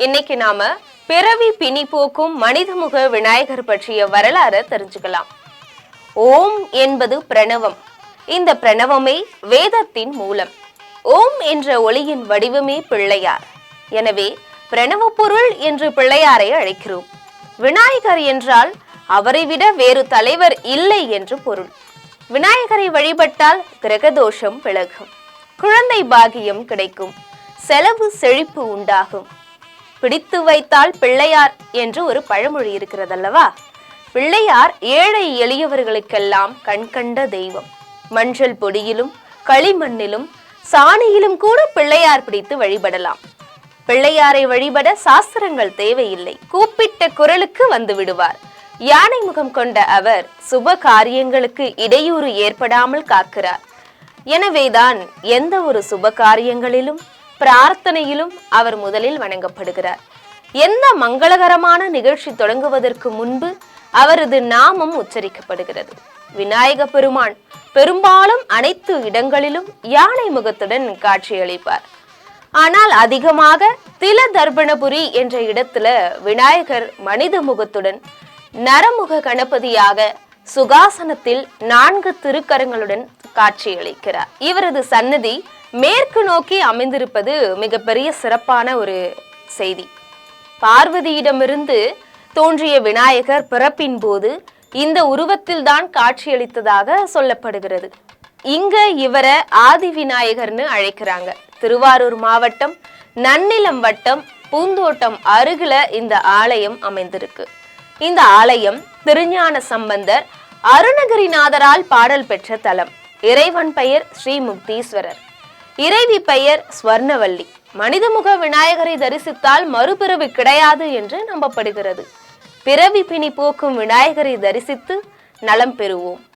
இன்னைக்கு நாம பிறவி பிணி போக்கும் மனிதமுக விநாயகர் பற்றிய வரலாறு தெரிஞ்சுக்கலாம். ஓம் என்பது பிரணவம். இந்த பிரணவமே வேதத்தின் மூலம். ஓம் என்ற ஒளியின் வடிவமே பிள்ளையார். எனவே பிரணவ பொருள் என்று பிள்ளையாரை அழைக்கிறோம். விநாயகர் என்றால் அவரை விட வேறு தலைவர் இல்லை என்று பொருள். விநாயகரை வழிபட்டால் கிரகதோஷம் விலகும், குழந்தை பாகியம் கிடைக்கும், செலவு செழிப்பு உண்டாகும். பிடித்து வைத்தால் பிள்ளையார் என்று ஒரு பழமொழி இருக்கிறதல்லவா? பிள்ளையார் ஏழை எளியவர்களுக்கெல்லாம் கண்கண்ட தெய்வம். மஞ்சள் பொடியிலும் களிமண்ணிலும் சாணியிலும் கூட பிள்ளையார் பிடித்து வழிபடலாம். பிள்ளையாரை வழிபட சாஸ்திரங்கள் தேவையில்லை. கூப்பிட்ட குரலுக்கு வந்து விடுவார். யானை முகம் கொண்ட அவர் சுப காரியங்களுக்கு இடையூறு ஏற்படாமல் காக்கிறார். எனவேதான் எந்த ஒரு சுப காரியங்களிலும் பிரார்த்தனையிலும் அவர் முதலில் வணங்கப்படுகிறார். எந்த மங்களகரமான நிகழ்ச்சி தொடங்குவதற்கு முன்பு அவரது நாமம் உச்சரிக்கப்படுகிறது. விநாயக பெருமான் பெரும்பாலும் அனைத்து இடங்களிலும் யானை முகத்துடன் காட்சியளிப்பார். ஆனால் அதிகமாக தில தர்ப்பணபுரி என்ற இடத்துல விநாயகர் மனித முகத்துடன் நரமுக கணபதியாக சுகாசனத்தில் 4 திருக்கரங்களுடன் காட்சியளிக்கிறார். இவரது சன்னதி மேற்கு நோக்கி அமைந்திருப்பது மிகப்பெரிய சிறப்பான ஒரு செய்தி. பார்வதியிடமிருந்து தோன்றிய விநாயகர் பிறப்பின் போது இந்த உருவத்தில் தான் காட்சியளித்ததாக சொல்லப்படுகிறது. இங்க இவரை ஆதி விநாயகர்னு அழைக்கிறாங்க. திருவாரூர் மாவட்டம் நன்னிலம் வட்டம் பூந்தோட்டம் அருகில இந்த ஆலயம் அமைந்திருக்கு. இந்த ஆலயம் திருஞான சம்பந்தர் அருணகிரிநாதரால் பாடல் பெற்ற தலம். இறைவன் பெயர் ஸ்ரீ முக்தீஸ்வரர், இறைவி பெயர் ஸ்வர்ணவல்லி. மனிதமுக விநாயகரை தரிசித்தால் மறுபிறவி கிடையாது என்று நம்பப்படுகிறது. பிறவி பிணி போக்கும் விநாயகரை தரிசித்து நலம் பெறுவோம்.